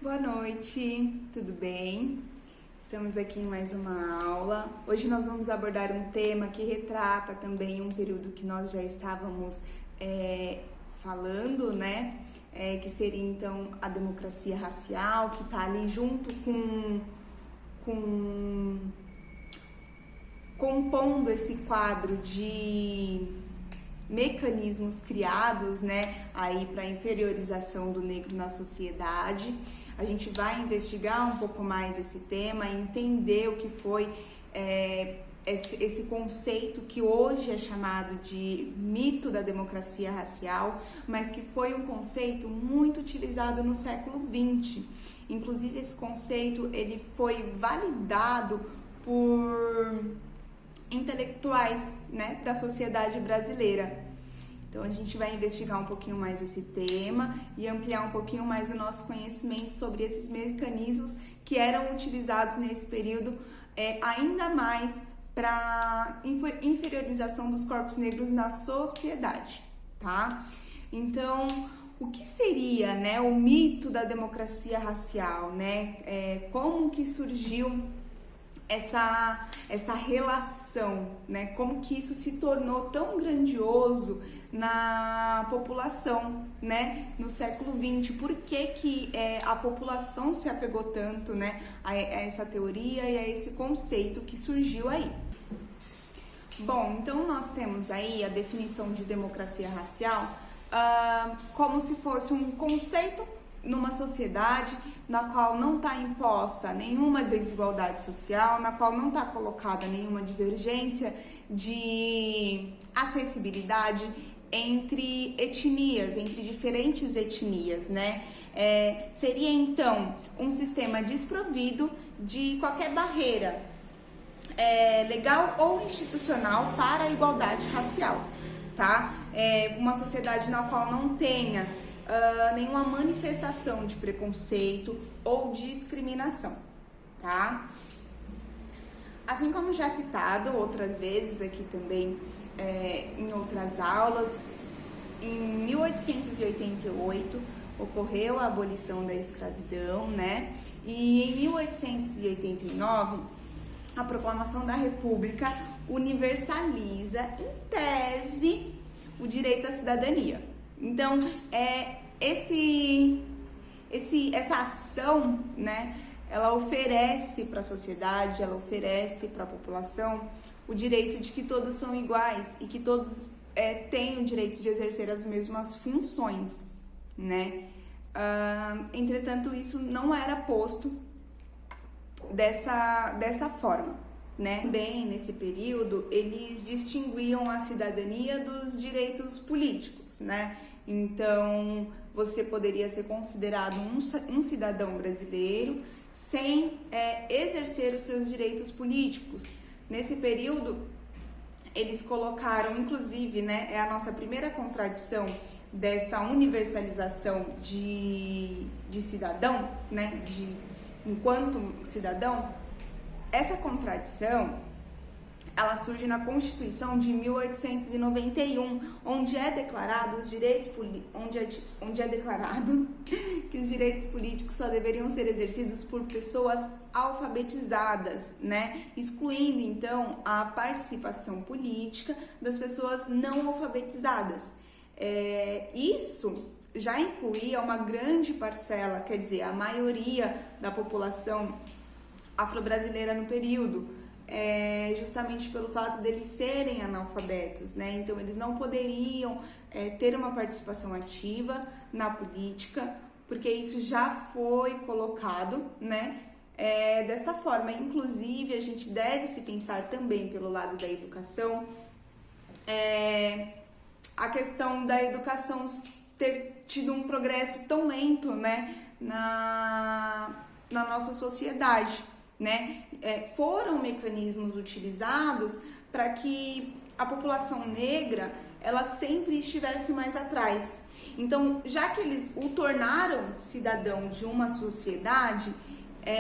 Boa noite, tudo bem? Estamos aqui em mais uma aula. Hoje nós vamos abordar um tema que retrata também um período que nós já estávamos falando, né? Que seria então a democracia racial, que está ali junto compondo esse quadro de mecanismos criados, né, aí para inferiorização do negro na sociedade. A gente vai investigar um pouco mais esse tema, entender o que foi esse conceito que hoje é chamado de mito da democracia racial, mas que foi um conceito muito utilizado no século XX. Inclusive esse conceito ele foi validado por intelectuais, né, da sociedade brasileira. Então a gente vai investigar um pouquinho mais esse tema e ampliar um pouquinho mais o nosso conhecimento sobre esses mecanismos que eram utilizados nesse período, ainda mais para inferiorização dos corpos negros na sociedade, tá? Então, o que seria, né, o mito da democracia racial, né? Como que surgiu essa relação, né? Como que isso se tornou tão grandioso na população, né? No século XX, por que a população se apegou tanto, né, a essa teoria e a esse conceito que surgiu aí? Bom, então nós temos aí a definição de democracia racial como se fosse um conceito numa sociedade na qual não está imposta nenhuma desigualdade social, na qual não está colocada nenhuma divergência de acessibilidade entre etnias, entre diferentes etnias, né? Seria então um sistema desprovido de qualquer barreira legal ou institucional para a igualdade racial, tá? Uma sociedade na qual não tenha nenhuma manifestação de preconceito ou discriminação, tá? Assim como já citado outras vezes aqui também em outras aulas, em 1888 ocorreu a abolição da escravidão, né? E em 1889 a proclamação da República universaliza, em tese, o direito à cidadania. Então, essa ação, né, ela oferece para a sociedade, ela oferece para a população o direito de que todos são iguais e que todos têm o direito de exercer as mesmas funções, né? Entretanto, isso não era posto dessa forma, né? Também nesse período eles distinguiam a cidadania dos direitos políticos, né? Então você poderia ser considerado um cidadão brasileiro sem exercer os seus direitos políticos. Nesse período eles colocaram, inclusive, né, é a nossa primeira contradição dessa universalização de cidadão, né, enquanto cidadão. Essa contradição, ela surge na Constituição de 1891, onde é declarado que os direitos políticos só deveriam ser exercidos por pessoas alfabetizadas, né? Excluindo então a participação política das pessoas não alfabetizadas. Isso já incluía uma grande parcela, quer dizer, a maioria da população afro-brasileira no período, justamente pelo fato deles serem analfabetos, né? Então eles não poderiam ter uma participação ativa na política, porque isso já foi colocado, né? Dessa forma. Inclusive a gente deve se pensar também pelo lado da educação, a questão da educação ter tido um progresso tão lento, né, na nossa sociedade, né? Foram mecanismos utilizados para que a população negra ela sempre estivesse mais atrás. Então, já que eles o tornaram cidadão de uma sociedade,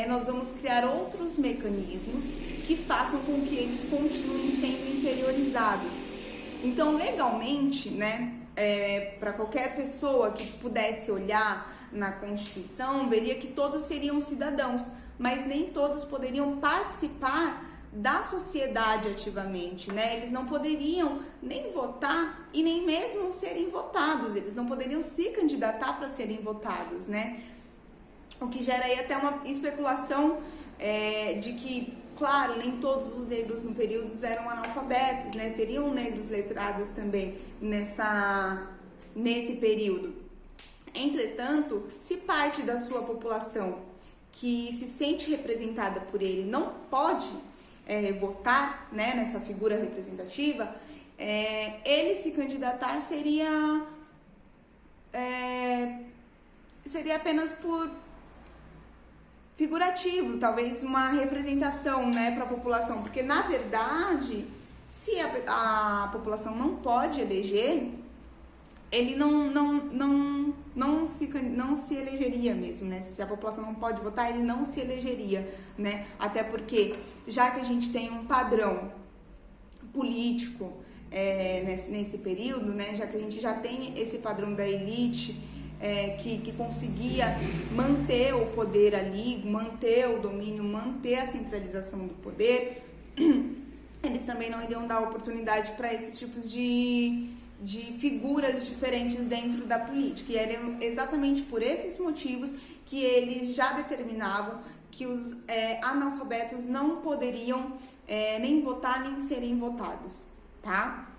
nós vamos criar outros mecanismos que façam com que eles continuem sendo inferiorizados. Então, legalmente, né, para qualquer pessoa que pudesse olhar na Constituição, veria que todos seriam cidadãos, mas nem todos poderiam participar da sociedade ativamente, né? Eles não poderiam nem votar e nem mesmo serem votados, eles não poderiam se candidatar para serem votados, né? O que gera aí até uma especulação de que, claro, nem todos os negros no período eram analfabetos, né? Teriam negros letrados também nesse período. Entretanto, se parte da sua população que se sente representada por ele não pode votar, né, nessa figura representativa, ele se candidatar seria apenas por figurativo, talvez uma representação, né, para a população, porque na verdade, se a população não pode eleger, ele não se elegeria mesmo, né? Se a população não pode votar, ele não se elegeria, né? Até porque, já que a gente tem um padrão político nesse período, né? Já que a gente já tem esse padrão da elite que conseguia manter o poder ali, manter o domínio, manter a centralização do poder, eles também não iriam dar oportunidade para esses tipos de figuras diferentes dentro da política. E eram exatamente por esses motivos que eles já determinavam que os analfabetos não poderiam nem votar, nem serem votados, tá?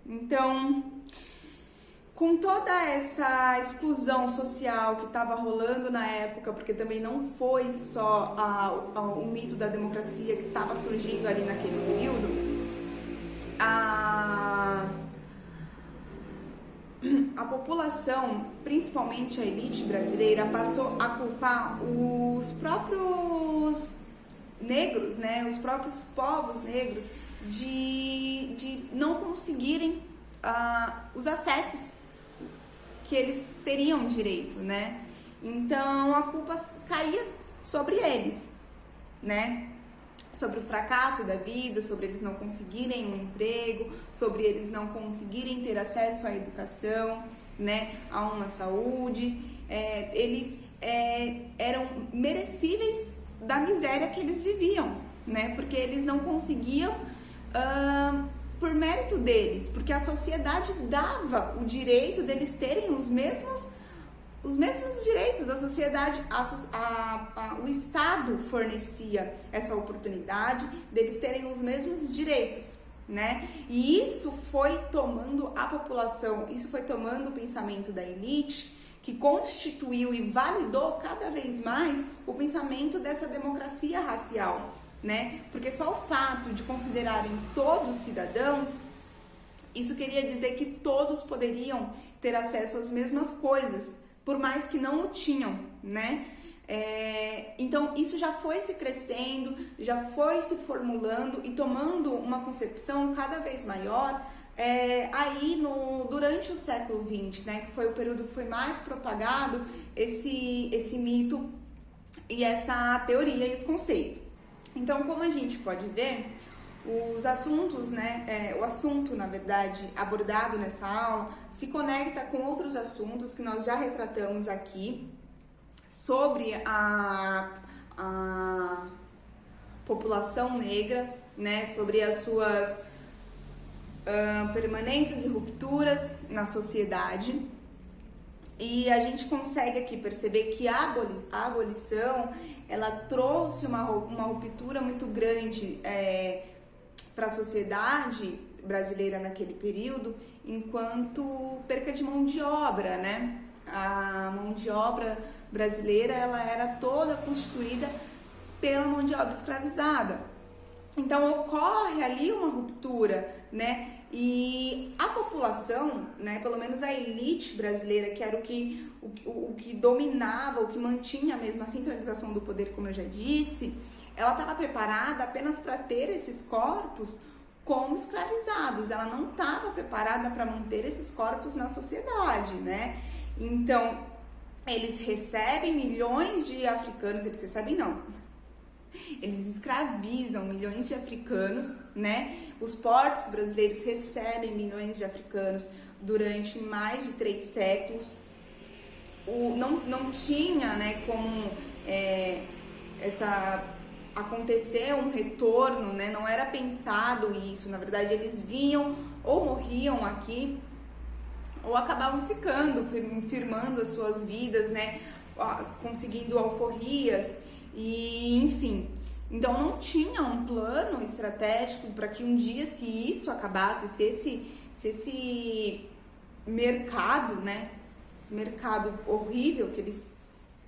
Então, com toda essa exclusão social que estava rolando na época, porque também não foi só o mito da democracia que estava surgindo ali naquele período, a população, principalmente a elite brasileira, passou a culpar os próprios negros, né, os próprios povos negros, de não conseguirem os acessos que eles teriam direito, né? Então a culpa caía sobre eles, né? Sobre o fracasso da vida, sobre eles não conseguirem um emprego, sobre eles não conseguirem ter acesso à educação, né, a uma saúde. Eles eram merecíveis da miséria que eles viviam, né, porque eles não conseguiam por mérito deles, porque a sociedade dava o direito deles terem os mesmos direitos, a sociedade, o Estado fornecia essa oportunidade deles terem os mesmos direitos, né? E isso foi tomando a população, isso foi tomando o pensamento da elite, que constituiu e validou cada vez mais o pensamento dessa democracia racial, né? Porque só o fato de considerarem todos cidadãos, isso queria dizer que todos poderiam ter acesso às mesmas coisas, por mais que não o tinham, né? Então, isso já foi se crescendo, já foi se formulando e tomando uma concepção cada vez maior durante o século XX, né? Que foi o período que foi mais propagado esse mito e essa teoria, esse conceito. Então, como a gente pode ver, os assuntos, né, o assunto, na verdade, abordado nessa aula se conecta com outros assuntos que nós já retratamos aqui sobre a população negra, né, sobre as suas permanências e rupturas na sociedade. E a gente consegue aqui perceber que a abolição, ela trouxe uma ruptura muito grande para a sociedade brasileira naquele período, enquanto perca de mão de obra, né? A mão de obra brasileira, ela era toda constituída pela mão de obra escravizada. Então ocorre ali uma ruptura, né? E a população, né, pelo menos a elite brasileira, que era o que dominava, o que mantinha mesmo a centralização do poder, como eu já disse, ela estava preparada apenas para ter esses corpos como escravizados, ela não estava preparada para manter esses corpos na sociedade, né? Então, eles recebem milhões de africanos, eles escravizam milhões de africanos, né? Os portos brasileiros recebem milhões de africanos durante mais de 3 séculos. não tinha, né, como acontecer um retorno, né, não era pensado isso. Na verdade, eles vinham ou morriam aqui ou acabavam ficando, firmando as suas vidas, né, conseguindo alforrias e enfim. Então não tinha um plano estratégico para que um dia, se isso acabasse, se esse mercado, né, esse mercado horrível que eles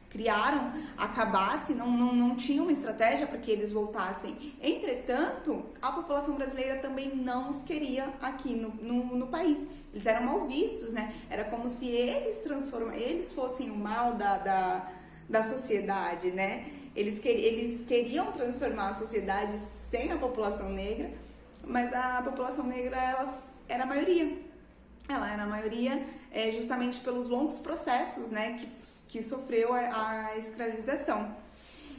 criaram acabasse, não tinha uma estratégia para que eles voltassem. Entretanto, a população brasileira também não os queria aqui no país. Eles eram mal vistos, né? Era como se eles fossem o mal da sociedade, né? Eles queriam transformar a sociedade sem a população negra, mas a população negra ela era a maioria. Ela era a maioria justamente pelos longos processos, né, que sofreu a escravização.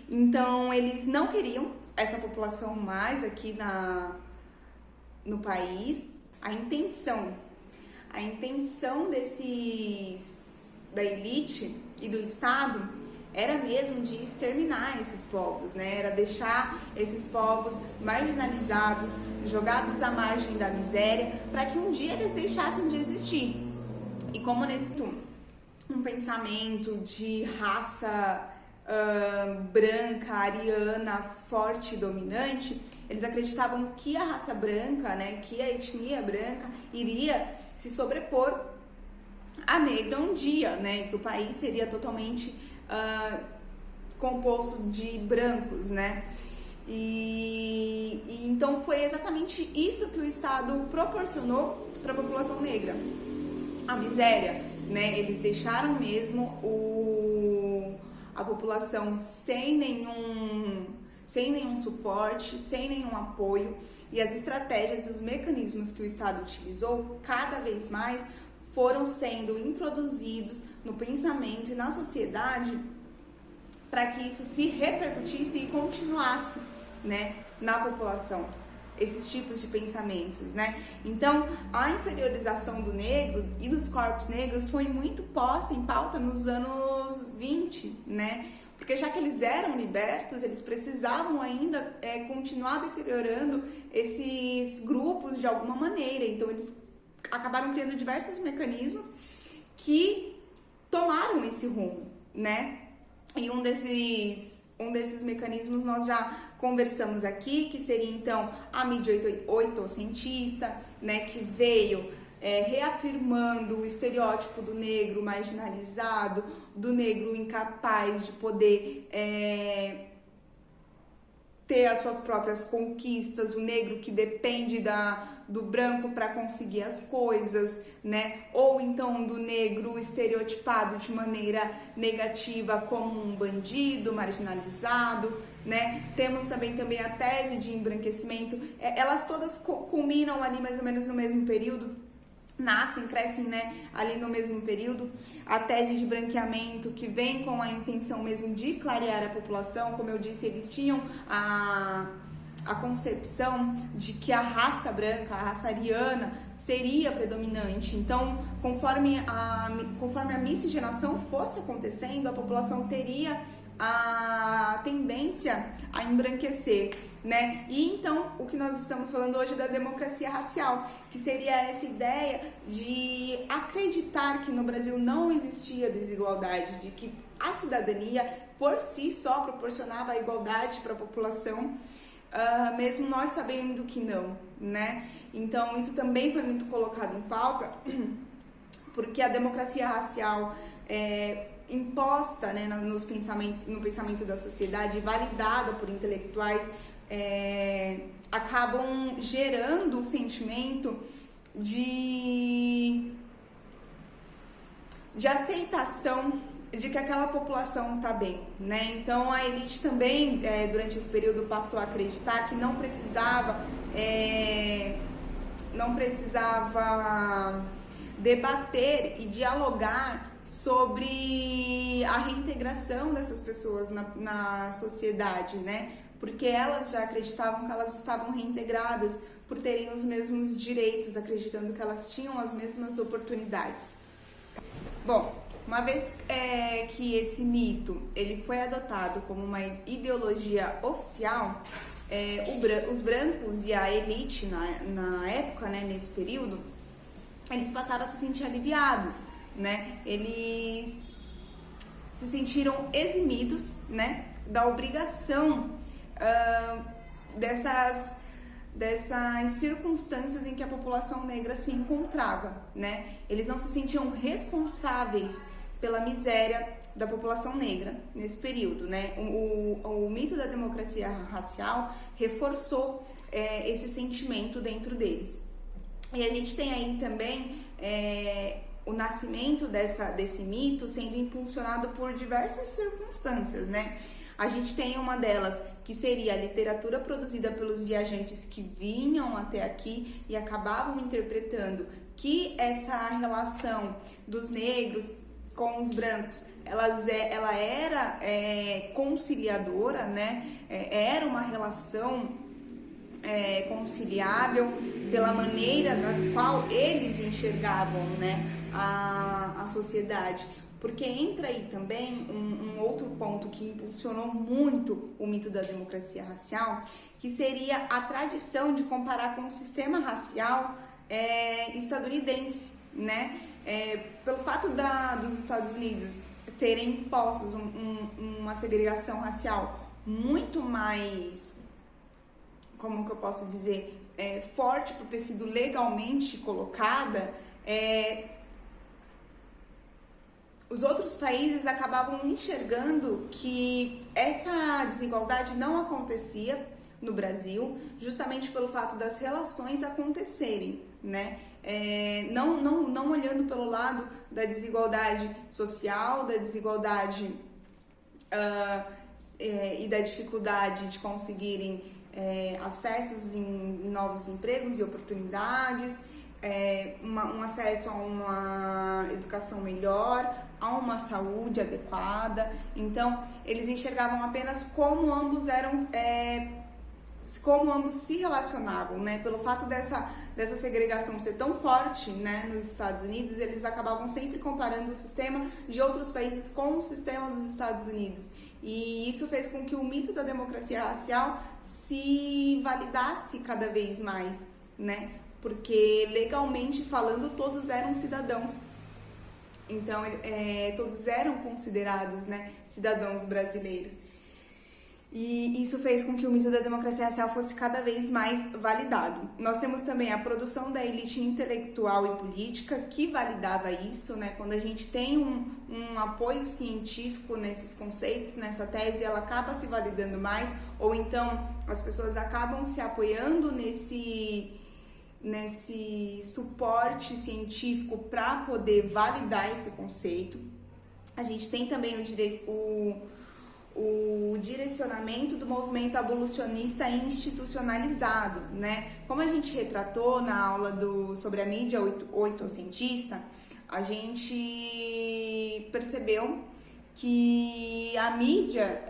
Então, eles não queriam essa população mais aqui no país. A intenção da elite e do Estado era mesmo de exterminar esses povos, né? Era deixar esses povos marginalizados, jogados à margem da miséria, para que um dia eles deixassem de existir. E como um pensamento de raça branca, ariana, forte e dominante, eles acreditavam que a raça branca, né, que a etnia branca iria se sobrepor à negra um dia, né, que o país seria totalmente composto de brancos, né? E então foi exatamente isso que o Estado proporcionou para a população negra, a miséria, né? Eles deixaram mesmo a população sem nenhum suporte, sem nenhum apoio, e as estratégias e os mecanismos que o Estado utilizou cada vez mais foram sendo introduzidos no pensamento e na sociedade para que isso se repercutisse e continuasse, né, na população, esses tipos de pensamentos, né? Então, a inferiorização do negro e dos corpos negros foi muito posta em pauta nos anos 20, né? Porque já que eles eram libertos, eles precisavam ainda continuar deteriorando esses grupos de alguma maneira. Então, eles acabaram criando diversos mecanismos que tomaram esse rumo, né? E um desses mecanismos nós já conversamos aqui, que seria então a mídia oitocentista, né? Que veio reafirmando o estereótipo do negro marginalizado, do negro incapaz de poder ter as suas próprias conquistas, o negro que depende do branco para conseguir as coisas, né? Ou então do negro estereotipado de maneira negativa como um bandido, marginalizado, né? Temos também a tese de embranquecimento. Elas todas culminam ali mais ou menos no mesmo período, crescem, né, ali no mesmo período. A tese de branqueamento, que vem com a intenção mesmo de clarear a população. Como eu disse, eles tinham a concepção de que a raça branca, a raça ariana, seria predominante. Então, conforme a miscigenação fosse acontecendo, a população teria a tendência a embranquecer, né? E então, o que nós estamos falando hoje é da democracia racial, que seria essa ideia de acreditar que no Brasil não existia desigualdade, de que a cidadania por si só proporcionava a igualdade para a população, mesmo nós sabendo que não, né? Então, isso também foi muito colocado em pauta, porque a democracia racial imposta, né, no pensamento da sociedade, validada por intelectuais, acabam gerando o sentimento de aceitação de que aquela população está bem, né? Então a elite também, durante esse período, passou a acreditar que não precisava debater e dialogar sobre a reintegração dessas pessoas na sociedade, né? Porque elas já acreditavam que elas estavam reintegradas por terem os mesmos direitos, acreditando que elas tinham as mesmas oportunidades. Bom, uma vez que esse mito ele foi adotado como uma ideologia oficial, os brancos e a elite na época, né, nesse período, eles passaram a se sentir aliviados, né? Eles se sentiram eximidos, né, da obrigação dessas circunstâncias em que a população negra se encontrava, né? Eles não se sentiam responsáveis pela miséria da população negra nesse período, né? O mito da democracia racial reforçou esse sentimento dentro deles. E a gente tem aí também o nascimento desse mito sendo impulsionado por diversas circunstâncias, né? A gente tem uma delas que seria a literatura produzida pelos viajantes que vinham até aqui e acabavam interpretando que essa relação dos negros com os brancos, ela era conciliadora, né? Era uma relação conciliável pela maneira na qual eles enxergavam, né, a sociedade. Porque entra aí também um outro ponto que impulsionou muito o mito da democracia racial, que seria a tradição de comparar com o sistema racial estadunidense, né? Pelo fato dos Estados Unidos terem impostos uma segregação racial muito mais, como que eu posso dizer, forte por ter sido legalmente colocada, os outros países acabavam enxergando que essa desigualdade não acontecia no Brasil, justamente pelo fato das relações acontecerem, né? Não olhando pelo lado da desigualdade social, da desigualdade e da dificuldade de conseguirem acessos em novos empregos e oportunidades, um acesso a uma educação melhor, a uma saúde adequada. Então, eles enxergavam apenas como ambos se relacionavam, né? Pelo fato dessa segregação ser tão forte, né, nos Estados Unidos, eles acabavam sempre comparando o sistema de outros países com o sistema dos Estados Unidos. E isso fez com que o mito da democracia racial se validasse cada vez mais, né? Porque legalmente falando, todos eram cidadãos. Então, todos eram considerados, né, cidadãos brasileiros. E isso fez com que o mito da democracia racial fosse cada vez mais validado. Nós temos também a produção da elite intelectual e política que validava isso, né? Quando a gente tem um apoio científico nesses conceitos, nessa tese, ela acaba se validando mais, ou então as pessoas acabam se apoiando nesse suporte científico para poder validar esse conceito. A gente tem também o direcionamento do movimento abolicionista institucionalizado, né? Como a gente retratou na aula sobre a mídia oitocentista, a gente percebeu que a mídia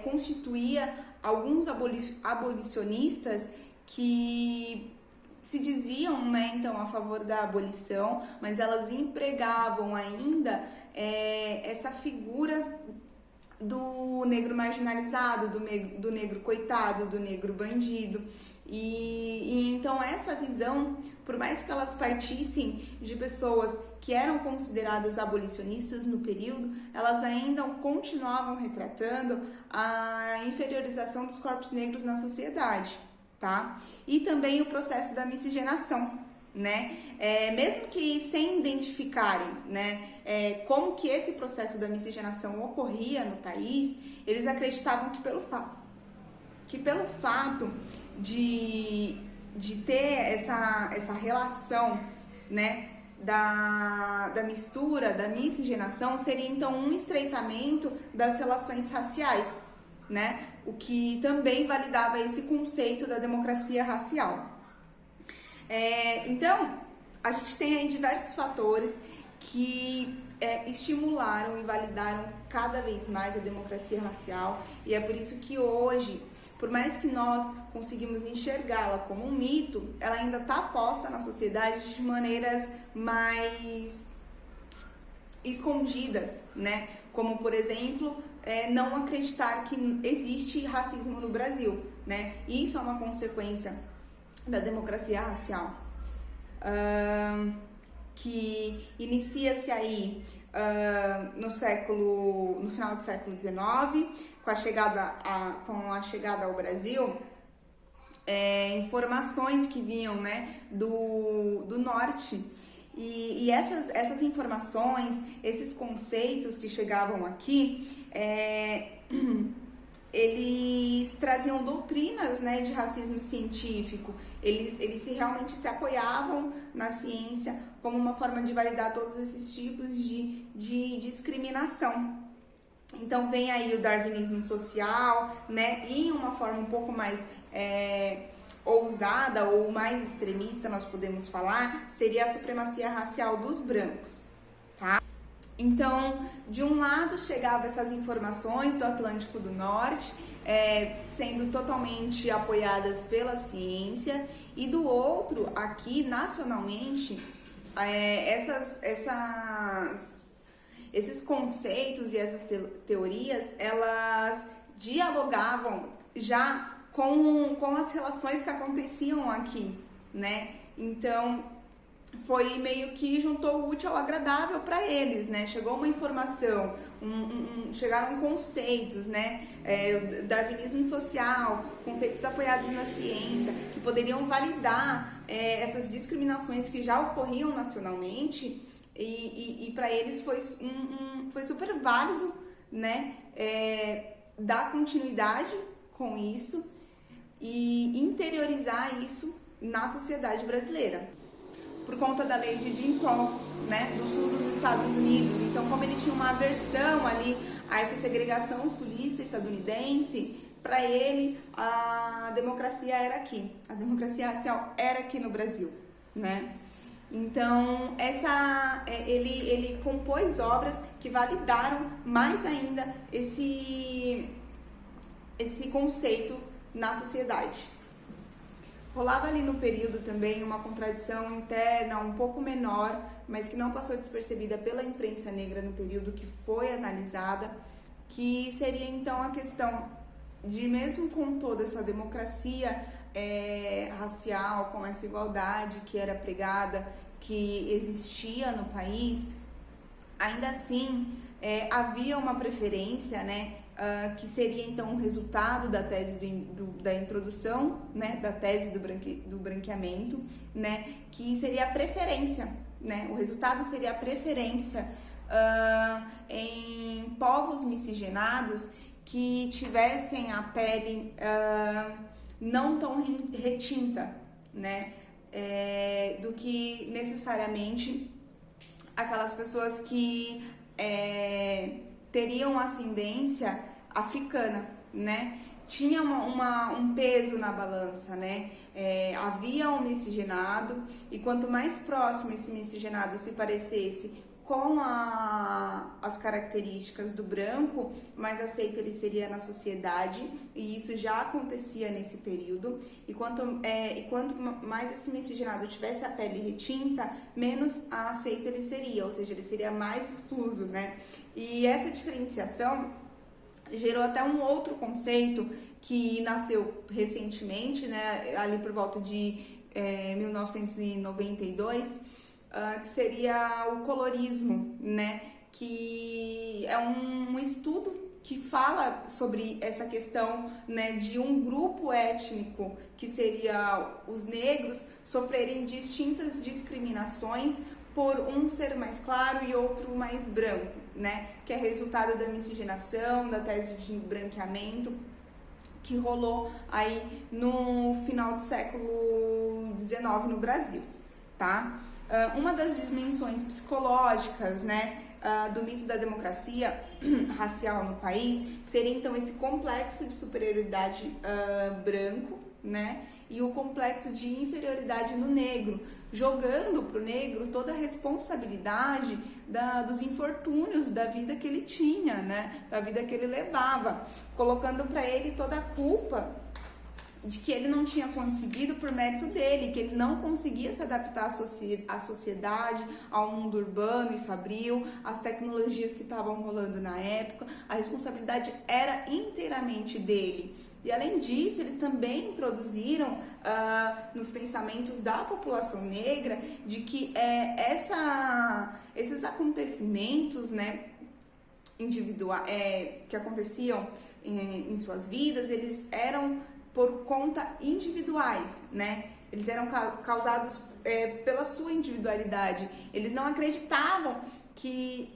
constituía alguns abolicionistas que se diziam, né, então, a favor da abolição, mas elas empregavam ainda essa figura do negro marginalizado, do negro coitado, do negro bandido. E então essa visão, por mais que elas partissem de pessoas que eram consideradas abolicionistas no período, elas ainda continuavam retratando a inferiorização dos corpos negros na sociedade, tá? E também o processo da miscigenação, né? Mesmo que sem identificarem, né, como que esse processo da miscigenação ocorria no país, eles acreditavam que pelo fato de ter essa relação, né, da mistura, da miscigenação, seria então um estreitamento das relações raciais, né? O que também validava esse conceito da democracia racial. Então, a gente tem aí diversos fatores que estimularam e validaram cada vez mais a democracia racial, e é por isso que hoje, por mais que nós conseguimos enxergá-la como um mito, ela ainda está posta na sociedade de maneiras mais escondidas, né? Como, por exemplo, não acreditar que existe racismo no Brasil, né? Isso é uma consequência da democracia racial, que inicia-se aí no final do século XIX, com a chegada ao Brasil. Informações que vinham, né, do norte, e essas informações, esses conceitos que chegavam aqui, eles traziam doutrinas, né, de racismo científico. Eles realmente se apoiavam na ciência como uma forma de validar todos esses tipos de discriminação. Então vem aí o darwinismo social, né, e uma forma um pouco mais ousada ou mais extremista, nós podemos falar, seria a supremacia racial dos brancos, tá? Então, de um lado chegavam essas informações do Atlântico do Norte, sendo totalmente apoiadas pela ciência, e do outro, aqui nacionalmente, esses conceitos e essas teorias, elas dialogavam já com as relações que aconteciam aqui, né? Então, foi meio que juntou o útil ao agradável para eles, né? Chegou uma informação, chegaram conceitos, né? Darwinismo social, conceitos apoiados na ciência, que poderiam validar essas discriminações que já ocorriam nacionalmente, e para eles foi super válido, né? Dar continuidade com isso e interiorizar isso na sociedade brasileira, por conta da lei de Jim Crow, né, do sul dos Estados Unidos. Então, como ele tinha uma aversão ali a essa segregação sulista estadunidense, para ele a democracia era aqui, a democracia racial era aqui no Brasil, né? Então, ele compôs obras que validaram mais ainda esse conceito na sociedade. Rolava ali no período também uma contradição interna um pouco menor, mas que não passou despercebida pela imprensa negra no período que foi analisada, que seria então a questão de, mesmo com toda essa democracia racial, com essa igualdade que era pregada, que existia no país, ainda assim havia uma preferência, né, que seria então o resultado da tese da introdução, né, da tese do branqueamento, né, que seria a preferência, né, o resultado seria a preferência em povos miscigenados que tivessem a pele não tão retinta, né, do que necessariamente aquelas pessoas que teriam ascendência africana, né? Tinha um peso na balança, né? Havia um miscigenado, e quanto mais próximo esse miscigenado se parecesse com as características do branco, mais aceito ele seria na sociedade, e isso já acontecia nesse período. E quanto mais esse miscigenado tivesse a pele retinta, menos aceito ele seria, ou seja, ele seria mais excluso, né? E essa diferenciação gerou até um outro conceito que nasceu recentemente, né, ali por volta de 1992, que seria o colorismo, né, que é um estudo que fala sobre essa questão, né, de um grupo étnico, que seria os negros, sofrerem distintas discriminações por um ser mais claro e outro mais branco, né, que é resultado da miscigenação, da tese de branqueamento, que rolou aí no final do século XIX no Brasil, tá? Uma das dimensões psicológicas, né, do mito da democracia racial no país seria então esse complexo de superioridade branco, né, e o complexo de inferioridade no negro, jogando para o negro toda a responsabilidade dos infortúnios da vida que ele tinha, né, da vida que ele levava, colocando para ele toda a culpa de que ele não tinha conseguido por mérito dele, que ele não conseguia se adaptar à sociedade, ao mundo urbano e fabril, às tecnologias que estavam rolando na época. A responsabilidade era inteiramente dele. E além disso, eles também introduziram nos pensamentos da população negra de que esses acontecimentos, né, que aconteciam em suas vidas, eles eram por conta individuais, né? Eles eram causados pela sua individualidade. Eles não acreditavam que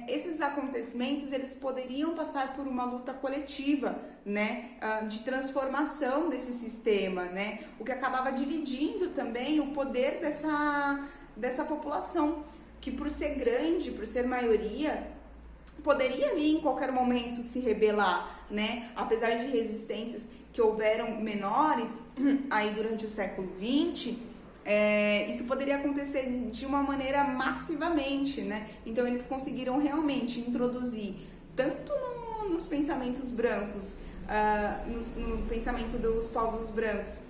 esses acontecimentos eles poderiam passar por uma luta coletiva, né, de transformação desse sistema, né, o que acabava dividindo também o poder dessa população, que por ser grande, por ser maioria, poderia ali em qualquer momento se rebelar, né, apesar de resistências que houveram menores aí durante o século XX. Isso poderia acontecer de uma maneira massivamente, né? Então eles conseguiram realmente introduzir tanto nos pensamentos brancos, no pensamento dos povos brancos,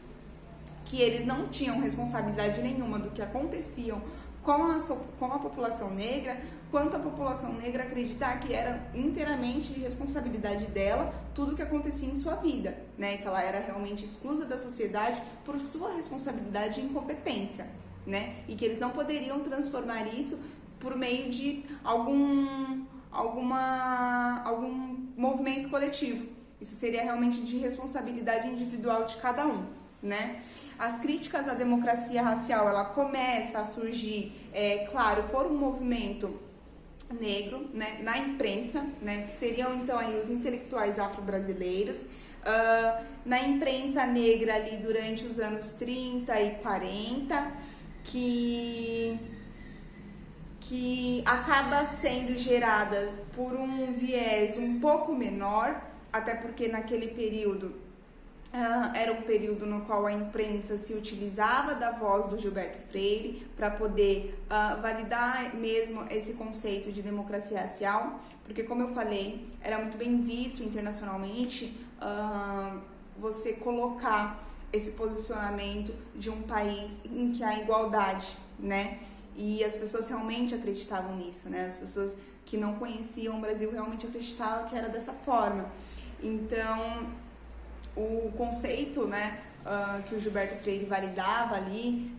que eles não tinham responsabilidade nenhuma do que aconteciam com a população negra, quanto a população negra acreditar que era inteiramente de responsabilidade dela tudo o que acontecia em sua vida, né? Que ela era realmente exclusa da sociedade por sua responsabilidade e incompetência, né? E que eles não poderiam transformar isso por meio de algum movimento coletivo. Isso seria realmente de responsabilidade individual de cada um, né? As críticas à democracia racial, ela começa a surgir, claro, por um movimento negro, né, na imprensa, né, que seriam então aí os intelectuais afro-brasileiros, na imprensa negra ali durante os anos 30 e 40, que acaba sendo gerada por um viés um pouco menor, até porque naquele período era um período no qual a imprensa se utilizava da voz do Gilberto Freire para poder validar mesmo esse conceito de democracia racial, porque, como eu falei, era muito bem visto internacionalmente você colocar esse posicionamento de um país em que há igualdade, né? E as pessoas realmente acreditavam nisso, né? As pessoas que não conheciam o Brasil realmente acreditavam que era dessa forma. Então, o conceito, né, que o Gilberto Freire validava ali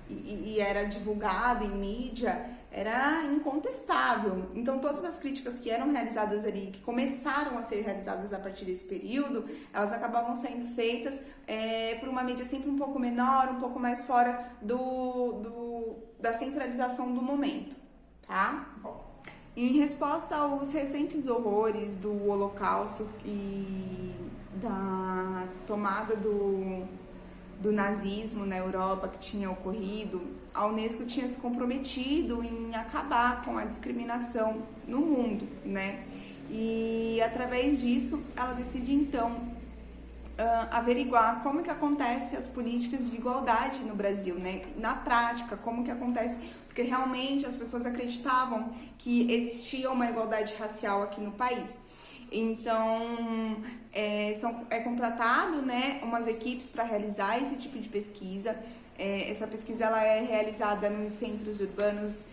e era divulgado em mídia era incontestável. Então todas as críticas que eram realizadas ali, que começaram a ser realizadas a partir desse período, elas acabavam sendo feitas por uma mídia sempre um pouco menor, um pouco mais fora da centralização do momento, tá? Em resposta aos recentes horrores do Holocausto e da tomada do nazismo na Europa que tinha ocorrido, a Unesco tinha se comprometido em acabar com a discriminação no mundo, né? E através disso ela decide então averiguar como que acontece as políticas de igualdade no Brasil, né? Na prática, como que acontece, porque realmente as pessoas acreditavam que existia uma igualdade racial aqui no país. Então, é contratado, né, umas equipes para realizar esse tipo de pesquisa. Essa pesquisa ela é realizada nos centros urbanos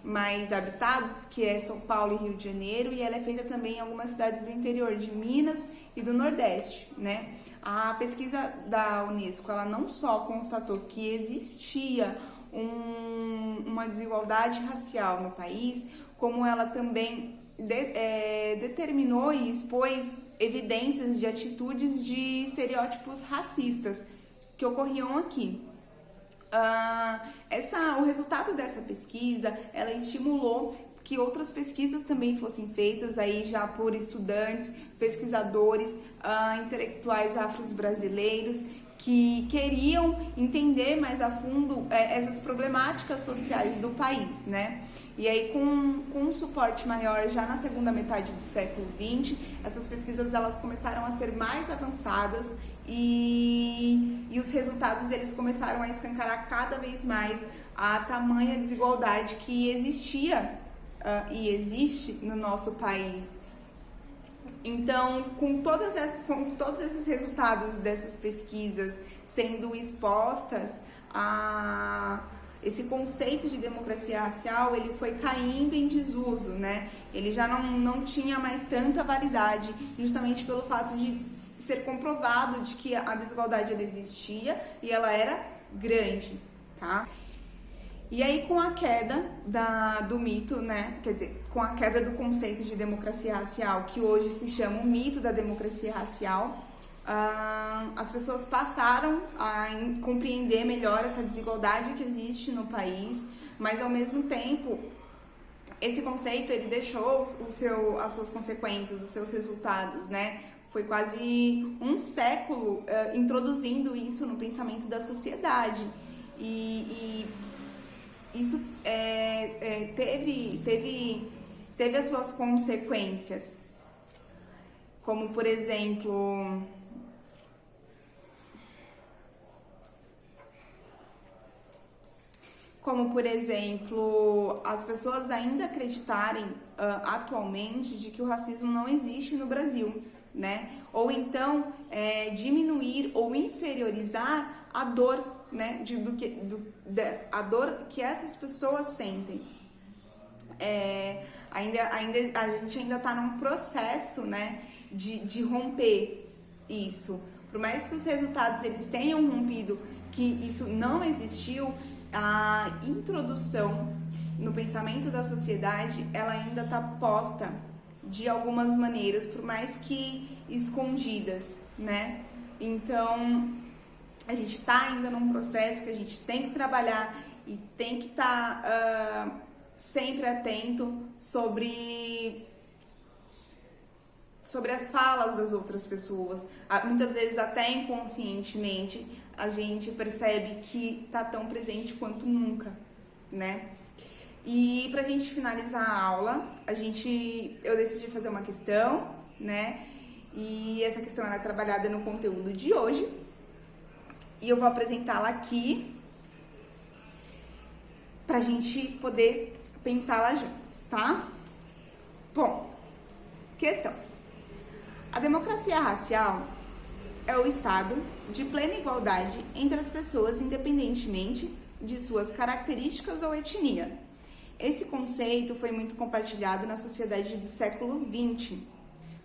mais habitados, que é São Paulo e Rio de Janeiro, e ela é feita também em algumas cidades do interior de Minas e do Nordeste, né? A pesquisa da Unesco, ela não só constatou que existia uma desigualdade racial no país, como ela também determinou e expôs evidências de atitudes de estereótipos racistas que ocorriam aqui. O resultado dessa pesquisa, ela estimulou que outras pesquisas também fossem feitas aí já por estudantes, pesquisadores, intelectuais afro-brasileiros que queriam entender mais a fundo essas problemáticas sociais do país, né? E aí, com um suporte maior já na segunda metade do século XX, essas pesquisas elas começaram a ser mais avançadas e os resultados eles começaram a escancarar cada vez mais a tamanha desigualdade que existia e existe no nosso país. Então, com todos esses resultados dessas pesquisas sendo expostas, esse conceito de democracia racial, ele foi caindo em desuso, né? Ele já não tinha mais tanta validade, justamente pelo fato de ser comprovado de que a desigualdade ela existia e ela era grande, tá? E aí, com a queda do mito, né, quer dizer, com a queda do conceito de democracia racial, que hoje se chama o mito da democracia racial, as pessoas passaram a compreender melhor essa desigualdade que existe no país, mas ao mesmo tempo, esse conceito ele deixou as suas consequências, os seus resultados, né? Foi quase um século introduzindo isso no pensamento da sociedade e isso teve as suas consequências, como por exemplo, as pessoas ainda acreditarem atualmente de que o racismo não existe no Brasil, né? Ou então diminuir ou inferiorizar a dor, né? A dor que essas pessoas sentem. A gente ainda está num processo, né? De romper isso. Por mais que os resultados eles tenham rompido, que isso não existiu, a introdução no pensamento da sociedade, ela ainda está posta de algumas maneiras, por mais que escondidas, né? Então, a gente está ainda num processo que a gente tem que trabalhar e tem que estar sempre atento sobre as falas das outras pessoas. Muitas vezes, até inconscientemente, a gente percebe que está tão presente quanto nunca, né? E pra gente finalizar a aula, eu decidi fazer uma questão, né? E essa questão ela é trabalhada no conteúdo de hoje. E eu vou apresentá-la aqui pra gente poder pensá-la juntos, tá? Bom, questão. A democracia racial é o estado de plena igualdade entre as pessoas, independentemente de suas características ou etnia. Esse conceito foi muito compartilhado na sociedade do século XX.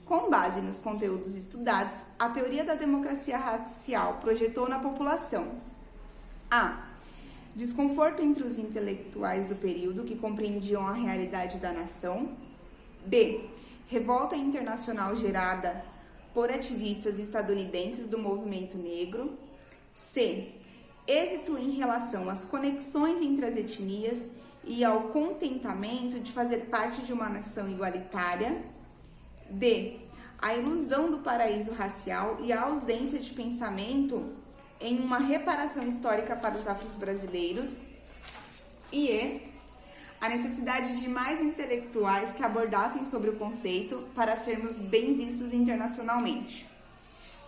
Com base nos conteúdos estudados, a teoria da democracia racial projetou na população a desconforto entre os intelectuais do período que compreendiam a realidade da nação, b. revolta internacional gerada por ativistas estadunidenses do movimento negro, c. êxito em relação às conexões entre as etnias e ao contentamento de fazer parte de uma nação igualitária, d. a ilusão do paraíso racial e a ausência de pensamento em uma reparação histórica para os afro-brasileiros, e e. a necessidade de mais intelectuais que abordassem sobre o conceito para sermos bem vistos internacionalmente.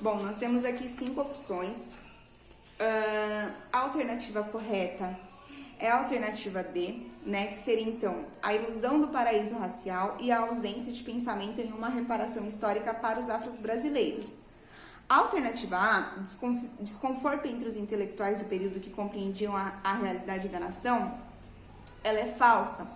Bom, nós temos aqui 5 opções. A alternativa correta é a alternativa D, né, que seria então a ilusão do paraíso racial e a ausência de pensamento em uma reparação histórica para os afro-brasileiros. A alternativa A, desconforto entre os intelectuais do período que compreendiam a realidade da nação, ela é falsa.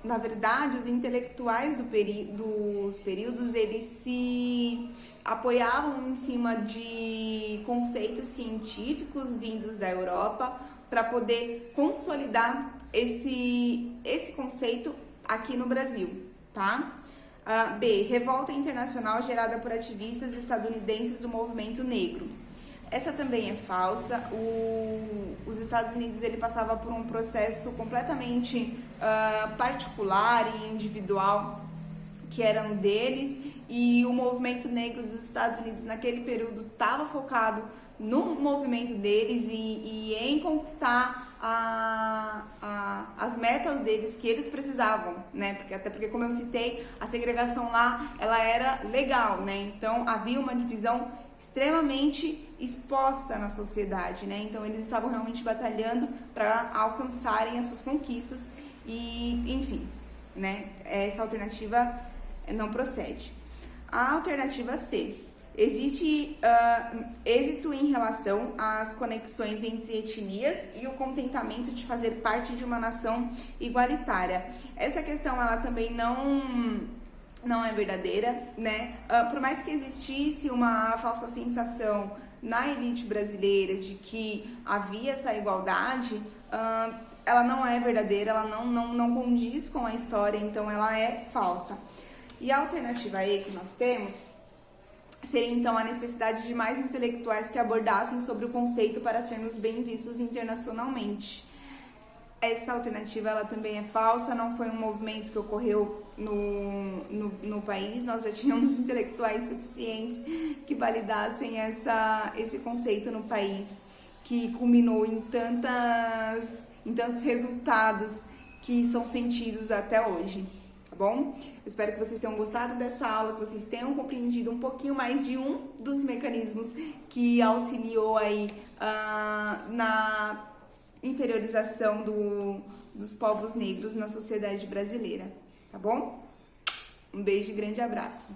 Na verdade, os intelectuais dos períodos, eles se apoiavam em cima de conceitos científicos vindos da Europa para poder consolidar esse conceito aqui no Brasil, tá? B. Revolta internacional gerada por ativistas estadunidenses do movimento negro. Essa também é falsa. Os Estados Unidos ele passava por um processo completamente particular e individual que eram deles, e o movimento negro dos Estados Unidos naquele período estava focado no movimento deles e em conquistar as metas deles que eles precisavam, né? Até porque, como eu citei, a segregação lá ela era legal, né? Então havia uma divisão extremamente exposta na sociedade, né? Então eles estavam realmente batalhando para alcançarem as suas conquistas e, enfim, né? Essa alternativa não procede. A alternativa C. Existe êxito em relação às conexões entre etnias e o contentamento de fazer parte de uma nação igualitária. Essa questão ela também não é verdadeira, né? Por mais que existisse uma falsa sensação na elite brasileira de que havia essa igualdade, ela não é verdadeira, ela não condiz com a história, então ela é falsa. E a alternativa E que nós temos seria então a necessidade de mais intelectuais que abordassem sobre o conceito para sermos bem vistos internacionalmente. Essa alternativa ela também é falsa, não foi um movimento que ocorreu no país, nós já tínhamos intelectuais suficientes que validassem esse conceito no país, que culminou em tantos resultados que são sentidos até hoje. Tá bom? Eu espero que vocês tenham gostado dessa aula, que vocês tenham compreendido um pouquinho mais de um dos mecanismos que auxiliou aí na inferiorização dos povos negros na sociedade brasileira. Tá bom? Um beijo e grande abraço.